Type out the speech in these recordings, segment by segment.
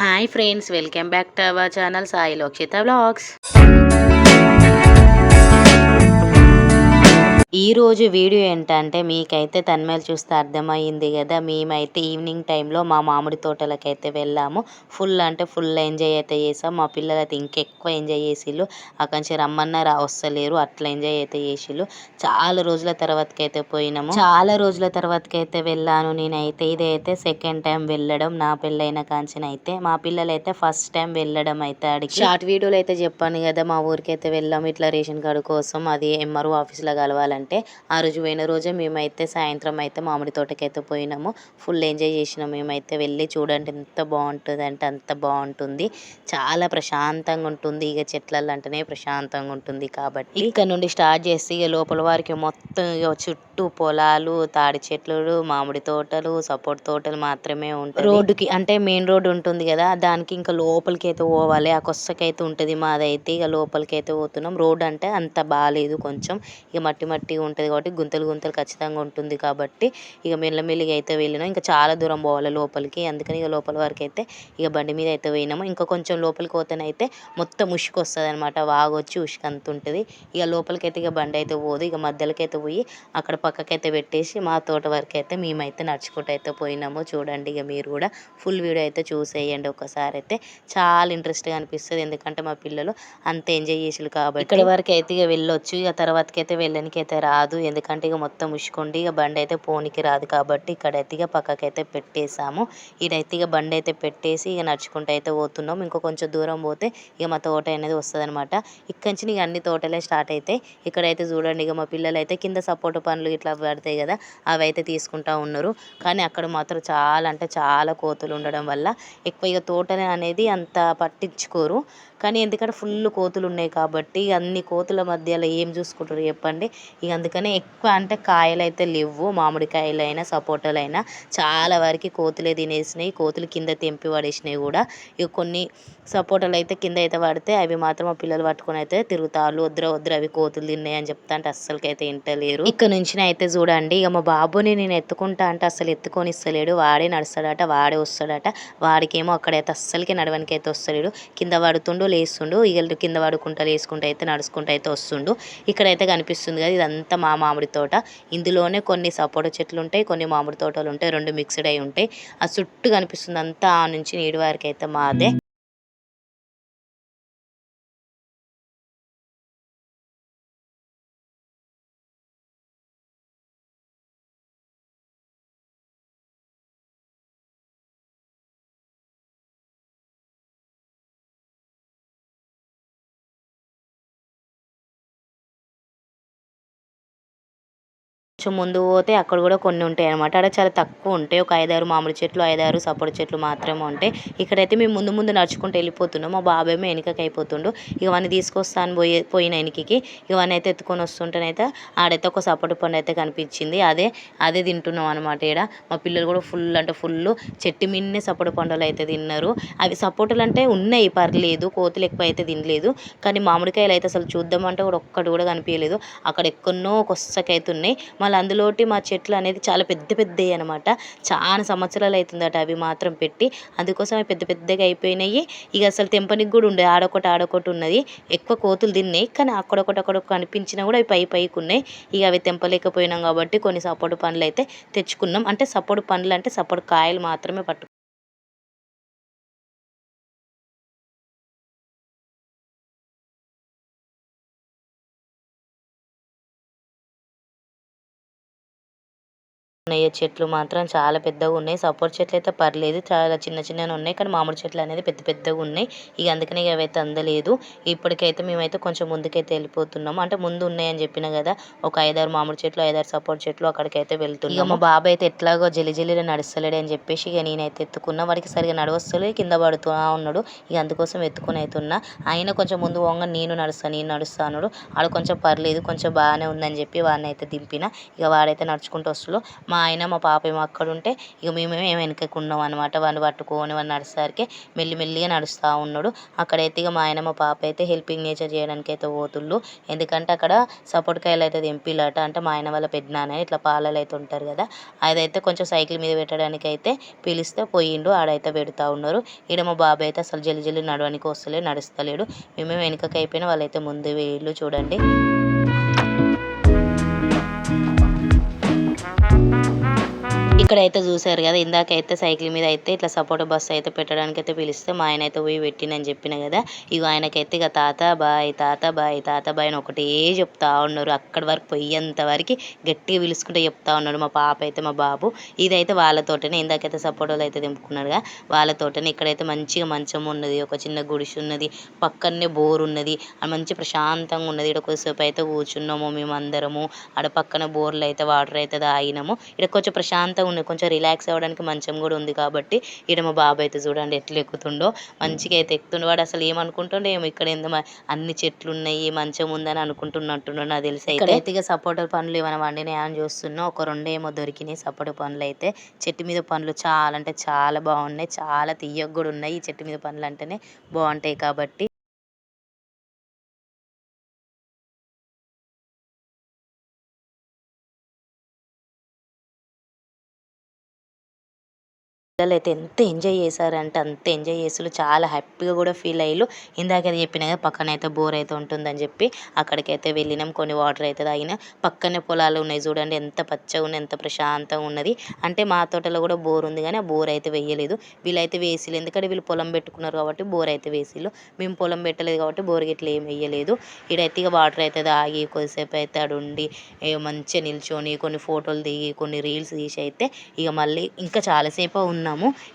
Hi friends, welcome back to our channel Sai Lokshitha vlogs. ఈరోజు video ఏంటంటే మీకైతే తన్మేలు చూస్తే అర్థమయ్యింది కదా. మేమైతే ఈవినింగ్ టైంలో మా మామిడి తోటలకైతే వెళ్ళాము. ఫుల్ అంటే ఫుల్ ఎంజాయ్ అయితే చేసాం. మా పిల్లలు అయితే ఇంకెక్కువ ఎంజాయ్ చేసిళ్ళు. అక్కడి నుంచి రమ్మన్నా వస్తలేరు, అట్లా ఎంజాయ్ అయితే చేసిళ్ళు. చాలా రోజుల తర్వాతకైతే పోయినాము. చాలా రోజుల తర్వాతకైతే వెళ్ళాను నేనైతే. ఇదైతే సెకండ్ టైం వెళ్ళడం నా పెళ్ళైన కాంచనైతే. మా పిల్లలు అయితే ఫస్ట్ టైం వెళ్ళడం అయితే అడిగి షార్ట్ వీడియోలో అయితే చెప్పాను కదా, మా ఊరికైతే వెళ్ళాము ఇట్లా రేషన్ కార్డు కోసం. అది ఎంఆర్ఓ ఆఫీస్లో కలవాలంటే ఆ రోజు పోయిన రోజే మేమైతే సాయంత్రం అయితే మామిడి తోటకైతే పోయినాము. ఫుల్ ఎంజాయ్ చేసినాము. మేమైతే వెళ్ళి చూడండి ఎంత బాగుంటుంది అంటే అంత బాగుంటుంది. చాలా ప్రశాంతంగా ఉంటుంది. ఇక చెట్లలో అంటేనే ప్రశాంతంగా ఉంటుంది కాబట్టి ఇక్కడ నుండి స్టార్ట్ చేసి ఇక లోపల వారికి మొత్తం ఇక చుట్టూ పొలాలు, తాడి చెట్లు, మామిడి తోటలు, సపోర్ట్ తోటలు మాత్రమే ఉంటాయి. రోడ్డుకి అంటే మెయిన్ రోడ్డు ఉంటుంది కదా, దానికి ఇంకా లోపలికి అయితే పోవాలి. ఆ కొස්සకైతే ఉంటుంది మాదైతే. ఇక లోపలికి అయితే పోతున్నాం. రోడ్ అంటే అంత బాగాలేదు, కొంచెం ఇక మట్టి మట్టిగా ఉంటుంది కాబట్టి గుంతలు గుంతలు ఖచ్చితంగా ఉంటుంది కాబట్టి ఇక మెల్లమెల్లిగా అయితే వెళ్ళినాం. ఇంకా చాలా దూరం పోవాలి లోపలికి, అందుకని ఇక లోపల వరకు అయితే ఇక బండి మీద అయితే పోయినాము. ఇంకా కొంచెం లోపలికి పోతేనైతే మొత్తం ఉసుకు వస్తుంది అనమాట, వాగొచ్చి ఉసుకు అంత ఉంటుంది. ఇక లోపలికి అయితే ఇక బండి అయితే పోదు. ఇక మధ్యలోకి అయితే పోయి అక్కడ పక్కకైతే పెట్టేసి మా తోట వరకు అయితే మేమైతే నడుచుకుంటూ అయితే పోయినాము. చూడండి ఇక మీరు కూడా ఫుల్ వీడియో అయితే చూసేయండి ఒకసారి అయితే. చాలా ఇంట్రెస్ట్గా అనిపిస్తుంది, ఎందుకంటే మా పిల్లలు అంత ఎంజాయ్ చేసిళ్ళు కాబట్టి. ఇక్కడ వరకు అయితే ఇక వెళ్ళొచ్చు, ఇక తర్వాతకి అయితే వెళ్ళడానికి అయితే రాదు, ఎందుకంటే ఇక మొత్తం ఉసుకుండి ఇక బండి అయితే పోనికి రాదు కాబట్టి ఇక్కడైతే ఇక పక్కకైతే పెట్టేసాము. ఇదైతే ఇక బండి అయితే పెట్టేసి ఇక నడుచుకుంటూ అయితే పోతున్నాం. ఇంకో కొంచెం దూరం పోతే ఇక మా తోట అనేది వస్తుంది అనమాట. ఇక్కడి నుంచి ఇక అన్ని తోటలే స్టార్ట్ అవుతాయి. ఇక్కడైతే చూడండి ఇక మా పిల్లలు అయితే కింద సపోటా పండ్లు ఇట్లా పడతాయి కదా, అవి అయితే తీసుకుంటా ఉన్నారు. కానీ అక్కడ మాత్రం చాలా అంటే చాలా కోతులు ఉండడం వల్ల ఎక్కువ ఇక తోటనే అనేది అంత పట్టించుకోరు. కానీ ఎందుకంటే ఫుల్ కోతులు ఉన్నాయి కాబట్టి అన్ని కోతుల మధ్యలో ఏం చూసుకుంటారు చెప్పండి. ఇక అందుకనే ఎక్కువ అంటే కాయలు అయితే లేవు, మామిడికాయలైనా సపోటాలైనా చాలా వరకు కోతులే తినేసినాయి. కోతులు కింద తెంపి పడేసినాయి కూడా. ఇక కొన్ని సపోటాలు అయితే కింద అయితే పడితే అవి మాత్రం మా పిల్లలు పట్టుకొని అయితే తిరుగుతారు. వద్దు అవి కోతులు తిన్నాయి అని చెప్తా అంటే అస్సలకైతే వింటలేరు. ఇక్కడ నుంచి అయితే చూడండి ఇక మా బాబుని నేను ఎత్తుకుంటా అంటే అస్సలు ఎత్తుకొని ఇస్తలేడు. వాడే నడుస్తాడట, వాడే వస్తాడట. వాడికేమో అక్కడైతే అస్సలకి నడవనికి అయితే వస్తలేడు. కింద పడుతుండు లేస్తుండు, ఇక కింద పడుకుంటా లేసుకుంటూ అయితే నడుచుకుంటూ అయితే వస్తుండు. ఇక్కడైతే కనిపిస్తుంది కదా, ఇదంతా మా మామిడి తోట. ఇందులోనే కొన్ని సపోటా చెట్లు ఉంటాయి, కొన్ని మామిడి తోటలు ఉంటాయి, రెండు మిక్స్డ్ అయి ఉంటాయి. ఆ చుట్టూ కనిపిస్తుంది అంతా ఆ నుంచి నీటి వరకు అయితే మాదే. కొంచెం ముందు పోతే అక్కడ కూడా కొన్ని ఉంటాయి అనమాట. అక్కడ చాలా తక్కువ ఉంటాయి, ఒక 5-6 మామిడి చెట్లు, 5-6 సపోటా చెట్లు మాత్రమే ఉంటాయి. ఇక్కడైతే మేము ముందు ముందు నడుచుకుంటూ వెళ్ళిపోతున్నాం. మా బాబాయేమో వెనకకి అయిపోతుండు. ఇవన్నీ తీసుకొస్తాను పోయిన వెనకకి ఇవన్నీ అయితే ఎత్తుకొని వస్తుంటేనైతే ఆడైతే ఒక సపోటా పండు అయితే కనిపించింది. అదే తింటున్నాం అనమాట. ఇక్కడ మా పిల్లలు కూడా ఫుల్ అంటే ఫుల్ చెట్టు మిన్నే సపోటా పండులు అయితే తిన్నారు. అవి సపోటాలు అంటే ఉన్నాయి, పర్లేదు, కోతులు ఎక్కువ అయితే తినలేదు. కానీ మామిడికాయలు అయితే అసలు చూద్దామంటే కూడా ఒక్కటి కూడా కనిపించలేదు. అక్కడ ఎక్కడనో కొස්සకైతే ఉన్నాయి. మళ్ళీ అందులోటి మా చెట్లు అనేది చాలా పెద్ద పెద్దవి అనమాట. చాలా సంవత్సరాలు అవుతుందట అవి మాత్రం పెట్టి, అందుకోసం అవి పెద్ద పెద్దగా అయిపోయినాయి. ఇక అసలు తెంపనికి కూడా ఉండే, ఆడొకటి ఉన్నది. ఎక్కువ కోతులు తిన్నాయి, కానీ అక్కడొకటి కనిపించినా కూడా అవి పైకి ఉన్నాయి. ఇక అవి తెంపలేకపోయినాం కాబట్టి కొన్ని సపోటా పండ్లు అయితే తెచ్చుకున్నాం. అంటే సపోటా పండ్లు అంటే సపోటా కాయలు మాత్రమే ఉన్నాయి. చెట్లు మాత్రం చాలా పెద్దగా ఉన్నాయి. సపోటా చెట్లు అయితే పర్లేదు, చాలా చిన్న చిన్నగా ఉన్నాయి. కానీ మామిడి చెట్లు అనేది పెద్ద పెద్దగా ఉన్నాయి. ఇక అందుకని ఇక అవైతే అందలేదు. ఇప్పటికైతే మేమైతే కొంచెం ముందుకైతే వెళ్ళిపోతున్నాము. అంటే ముందు ఉన్నాయని చెప్పిన కదా, ఒక 5-6 మామిడి చెట్లు, 5-6 సపోటా చెట్లు, అక్కడికైతే వెళ్తున్నాం. ఇక మా బాబాయ్ అయితే ఎట్లాగో జల్లిలో నడుస్తలేడు అని చెప్పేసి ఇక నేనైతే ఎత్తుకున్నా. వాడికి సరిగా నడవస్తలే, కింద పడుతూ ఉన్నాడు. ఇక అందుకోసం ఎత్తుకుని అవుతున్నా. ఆయన కొంచెం ముందు పోగా నేను నడుస్తా అన్నాడు. ఆడు కొంచెం పర్లేదు, కొంచెం బాగానే ఉందని చెప్పి వాడిని అయితే దింపిన. ఇక వాడైతే నడుచుకుంటూ వస్తున్నాడు. మా మా ఆయన మా పాప ఏమో అక్కడ ఉంటే ఇక మేమేమో వెనకకు ఉన్నాం అనమాట. వాడిని పట్టుకొని వాడిని నడిచేసరికి మెల్లిమెల్లిగా నడుస్తూ ఉన్నాడు. అక్కడైతే ఇక మా ఆయన మా పాప అయితే హెల్పింగ్ నేచర్ చేయడానికి అయితే పోతుళ్ళు. ఎందుకంటే అక్కడ సపోర్ట్ కాయలు అయితే తెంపిలట. అంటే మా ఆయన వాళ్ళ పెద్దనాన్న ఇట్లా పాలలు అయితే ఉంటారు కదా, అదైతే కొంచెం సైకిల్ మీద పెట్టడానికి అయితే పిలిస్తే పోయిండు. ఆడైతే పెడతా ఉన్నారు. ఈడ మా బాబాయ్ అయితే అసలు జల్లి జల్లి నడవడానికి వస్తలేడు, నడుస్తలేడు. మేమేమో వెనుకకి అయిపోయినా వాళ్ళైతే ముందు వేళ్ళు చూడండి. ఇక్కడైతే చూసారు కదా, ఇందాకైతే సైకిల్ మీద అయితే ఇట్లా సపోటా బస్సు అయితే పెట్టడానికి అయితే పిలిస్తే మా ఆయన అయితే పోయి పెట్టినని చెప్పిన కదా. ఇక ఆయనకైతే ఇక తాత బాయ్ తాత బాయ్ తాత బాయ్ అని ఒకటే చెప్తా ఉన్నారు. అక్కడి వరకు పోయేంత వరకు గట్టిగా పిలుచుకుంటే చెప్తా ఉన్నాడు. మా పాప అయితే మా బాబు ఇదైతే వాళ్ళ తోటనే, ఇందాకైతే సపోటాలు అయితే తెంపుకున్నాడుగా వాళ్ళ తోటనే. ఇక్కడైతే మంచిగా మంచం ఉన్నది, ఒక చిన్న గుడిసె ఉన్నది, పక్కనే బోర్ ఉన్నది, అది మంచి ప్రశాంతంగా ఉన్నది. ఇక్కడ కొద్దిసేపు అయితే కూర్చున్నాము మేమందరము. ఆడ పక్కన బోర్లు అయితే వాటర్ అయితే తాగినాము. ఇక్కడ కొంచెం ప్రశాంతంగా ఉన్నది, కొంచెం రిలాక్స్ అవ్వడానికి మంచం కూడా ఉంది కాబట్టి. ఈడ మా బాబు అయితే చూడండి ఎట్లా ఎక్కుతుండో, మంచిగా అయితే ఎక్కుతుండే. వాడు అసలు ఏమనుకుంటుండో ఏమో, ఇక్కడ ఏందో అన్ని చెట్లు ఉన్నాయి మంచం ఉందని అనుకుంటున్నట్టున్నాడు నాకు తెలిసి. అయితే ఇక సపోటా పండ్లు ఏమైనా వండినాయా అని చూస్తున్నా. ఒక రెండేమో దొరికినాయి సపోటా పండ్లు అయితే. చెట్టు మీద పండ్లు చాలా అంటే చాలా బాగున్నాయి, చాలా తీయగా కూడా ఉన్నాయి. ఈ చెట్టు మీద పండ్లు అంటేనే బాగుంటాయి కాబట్టి. పిల్లలైతే ఎంత ఎంజాయ్ చేశారంటే అంత ఎంజాయ్ చేస్తున్నారు. చాలా హ్యాపీగా కూడా ఫీల్ అయ్యారు. ఇందాకైతే చెప్పిన కదా పక్కన అయితే బోర్ అయితే ఉంటుందని చెప్పి అక్కడికైతే వెళ్ళినాం. కొన్ని వాటర్ అయితే తాగిన. పక్కనే పొలాలు ఉన్నాయి చూడండి, ఎంత పచ్చగా ఉన్నాయి, ఎంత ప్రశాంతంగా ఉన్నది. అంటే మా తోటలో కూడా బోర్ ఉంది కానీ ఆ బోర్ అయితే వేయలేదు. వీళ్ళైతే వేసిలు, ఎందుకంటే వీళ్ళు పొలం పెట్టుకున్నారు కాబట్టి బోర్ అయితే వేసిలు. మేము పొలం పెట్టలేదు కాబట్టి బోర్ గిట్ల ఏం వేయలేదు. ఈడైతే ఇక వాటర్ అయితే తాగి కొద్దిసేపు అయితే ఆడ ఉండి మంచిగా నిల్చొని కొన్ని ఫోటోలు దిగి కొన్ని రీల్స్ తీసి అయితే ఇక మళ్ళీ ఇంకా చాలాసేపు ఉన్నాము.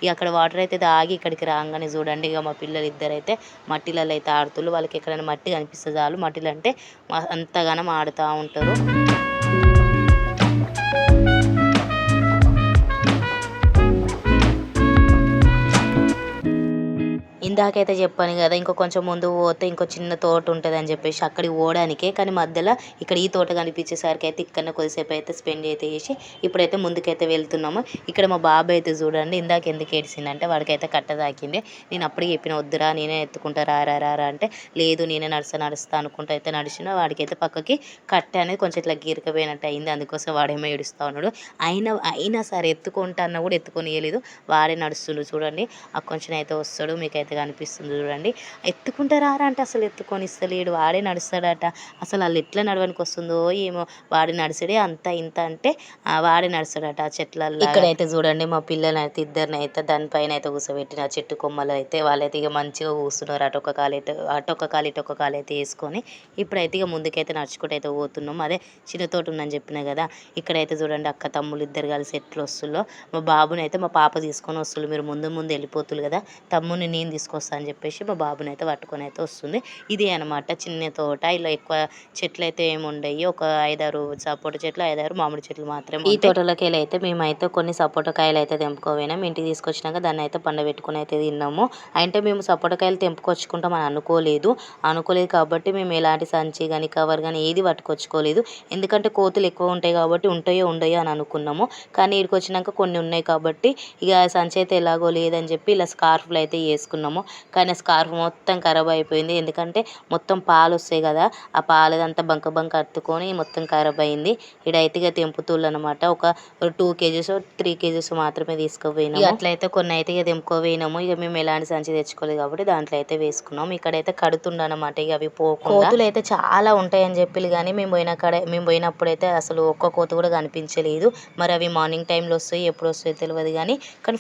ఇక అక్కడ వాటర్ అయితే తాగి ఇక్కడికి రాగానే చూడండి ఇక మా పిల్లలు ఇద్దరైతే మట్టిలలో అయితే ఆడుతున్నారు. వాళ్ళకి ఎక్కడైనా మట్టి కనిపిస్తే చాలు మట్టిలో అంటే అంతగానం ఆడుతూ ఉంటారు. ఇందాకైతే చెప్పాను కదా, ఇంకో కొంచెం ముందు పోతే ఇంకో చిన్న తోట ఉంటుంది అని చెప్పేసి అక్కడికి పోవడానికే. కానీ మధ్యలో ఇక్కడ ఈ తోట కనిపించేసరికి అయితే ఇక్కడనే కొద్దిసేపు అయితే స్పెండ్ అయితే చేసి ఇప్పుడైతే ముందుకైతే వెళ్తున్నాము. ఇక్కడ మా బాబాయ్ అయితే చూడండి ఇందాక ఎందుకు ఏడ్చిందంటే వాడికైతే కట్ట తాకింది. నేను అప్పటికి చెప్పిన వద్దురా నేనే ఎత్తుకుంటా రారా అంటే లేదు నేనే నడుస్తా అనుకుంటా అయితే నడిచిన. వాడికైతే పక్కకి కట్ట అనేది కొంచెం ఇట్లా గీరకపోయినట్టు అయింది. అందుకోసం వాడేమో ఏడుస్తూ ఉన్నాడు. అయినా సరే ఎత్తుకుంటా అన్న కూడా ఎత్తుకొనియలేదు. వాడే నడుస్తుండు చూడండి. ఆ కొంచెం అయితే వస్తాడు, మీకైతే కనిపిస్తుంది చూడండి. ఎత్తుకుంటారా అంటే అసలు ఎత్తుకొని ఇస్తలేడు, వాడే నడుస్తాడట. అసలు వాళ్ళు ఎట్లా నడవడానికి వస్తుందో ఏమో, వాడి నడిచడే అంత ఇంత అంటే వాడే నడుస్తాడట ఆ చెట్లల్లో. ఇక్కడైతే చూడండి మా పిల్లలు అయితే ఇద్దరిని అయితే దానిపైన అయితే కూర్చోబెట్టిన చెట్టు కొమ్మలు అయితే. వాళ్ళైతే ఇక మంచిగా కూర్చున్నారు. అటొక కాలు అయితే అటొక కాలు ఇటొక కాలు అయితే వేసుకొని. ఇప్పుడైతే ఇక ముందుకైతే నడుచుకుంటూ అయితే పోతున్నాం. అదే చిన్న తోట ఉందని చెప్పిన కదా. ఇక్కడైతే చూడండి అక్క తమ్ముళ్ళు ఇద్దరు కలిసి ఎట్లా వస్తుందో. మా బాబుని అయితే మా పాప తీసుకొని వస్తుంది. మీరు ముందు వెళ్ళిపోతున్నారు కదా, తమ్ముని నేను తీసుకొస్తా అని చెప్పేసి మా బాబుని అయితే పట్టుకొని అయితే వస్తుంది. ఇదే అనమాట చిన్న తోట. ఇలా ఎక్కువ చెట్లు అయితే ఏమి ఉండవు. ఒక 5-6 సపోటా చెట్లు 5-6 మామిడి చెట్లు మాత్రమే. ఈ తోటలోకి వెళ్ళి అయితే మేమైతే కొన్ని సపోటా కాయలు అయితే తెంపుకోపోయినాం. ఇంటికి తీసుకొచ్చినాక దాన్ని అయితే పండబెట్టుకుని అయితే తిన్నాము. అంటే మేము సపోటా కాయలు తెంపుకొచ్చుకుంటాం అని అనుకోలేదు కాబట్టి మేము ఎలాంటి సంచి కానీ కవర్ కానీ ఏది పట్టుకొచ్చుకోలేదు. ఎందుకంటే కోతులు ఎక్కువ ఉంటాయి కాబట్టి ఉంటాయో ఉండయో అని అనుకున్నాము. కానీ ఇక్కడికి వచ్చినాక కొన్ని ఉన్నాయి కాబట్టి ఇక సంచి అయితే ఎలాగో లేదని చెప్పి ఇలా స్కార్ఫ్లు అయితే వేసుకున్నాము. కానీ స్కార్ఫ్ మొత్తం ఖరాబ్ అయిపోయింది. ఎందుకంటే మొత్తం పాలు వస్తాయి కదా, ఆ పాలదంతా బంక అత్తుకొని మొత్తం ఖరాబ్ అయింది. ఇడైతే ఇక తెంపుతుళ్ళు అనమాట. ఒక 2 kgs 3 kgs మాత్రమే తీసుకుపోయినాము. అట్లయితే కొన్ని అయితే ఇక తెంపుకోపోయినాము. ఇక మేము ఎలాంటి సంచి తెచ్చుకోలేదు కాబట్టి దాంట్లో అయితే వేసుకున్నాము. ఇక్కడైతే కడుతుండనమాట ఇక అవి పోకుండా. కోతులు అయితే చాలా ఉంటాయని చెప్పి కానీ మేము పోయినప్పుడు అయితే అసలు ఒక్క కోత కూడా కనిపించలేదు. మరి అవి మార్నింగ్ టైంలో వస్తాయి ఎప్పుడు వస్తాయో తెలియదు కానీ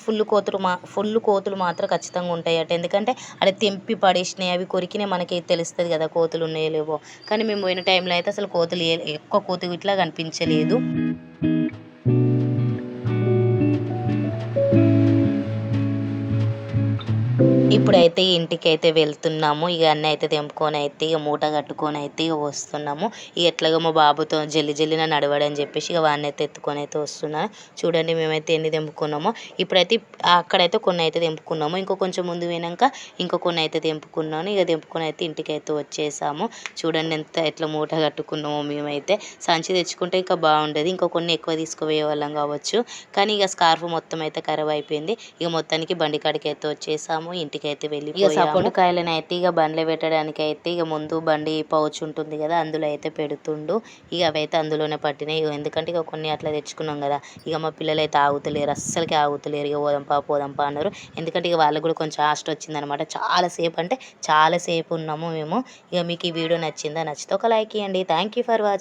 ఫుల్ కోతులు మాత్రం ఖచ్చితంగా ఉంటాయట. ఎందుకంటే అక్కడ తెంపి పడేసినాయి, అవి కొరికినాయి మనకి తెలుస్తుంది కదా కోతులు ఉన్నాయో లేవో. కానీ మేము పోయిన టైంలో అయితే అసలు కోతులు ఎక్కువ కోతులు ఇట్లా కనిపించలేదు. ఇప్పుడైతే ఇంటికైతే వెళ్తున్నాము. ఇక అన్నీ అయితే తెంపుకొని అయితే ఇక మూట కట్టుకొని అయితే ఇక వస్తున్నాము. ఇక ఎట్లాగో మా బాబుతో జల్లి జల్లిన నడవడని చెప్పేసి ఇక వాడిని అయితే ఎత్తుకొని అయితే వస్తున్నాను. చూడండి మేమైతే ఎన్ని తెంపుకున్నామో. ఇప్పుడైతే అక్కడైతే కొన్ని అయితే తెంపుకున్నాము. ఇంకో కొంచెం ముందు పోయినాక ఇంకో కొన్ని అయితే తెంపుకున్నాను. ఇక తెంపుకొని అయితే ఇంటికైతే వచ్చేసాము. చూడండి ఎట్లా మూట కట్టుకున్నామో మేమైతే. సంచి తెచ్చుకుంటే ఇంకా బాగుండేది. ఇంకా కొన్ని ఎక్కువ తీసుకుపోయే వాళ్ళం కావచ్చు. కానీ ఇక స్కార్ఫ్ మొత్తం అయితే ఖరాబ్ అయిపోయింది. ఇక మొత్తానికి బండి కాడికి అయితే వచ్చేసాము. ఇంటికైతే వెళ్ళిపోయాము. ఇక సపోటా కాయలను అయితే ఇక బండ్లో పెట్టడానికి అయితే ఇక ముందు బండి పౌచ్ ఉంటుంది కదా, అందులో అయితే పెడుతుండు. ఇక అవైతే అందులోనే పట్టినాయి. ఎందుకంటే ఇక కొన్ని అట్లా తెచ్చుకున్నాం కదా. ఇక మా పిల్లలు అయితే ఆగుతలేరు, అస్సలకి ఆగుతలేరు. ఇక పోదాంపా అన్నారు. ఎందుకంటే ఇక వాళ్ళకు కూడా కొంచెం ఆస్ట్ వచ్చిందనమాట. చాలాసేపు అంటే చాలాసేపు ఉన్నాము మేము. ఇక మీకు ఈ వీడియో నచ్చిందా? నచ్చితే ఒక లైక్ ఇవ్వండి. Thank you for watching.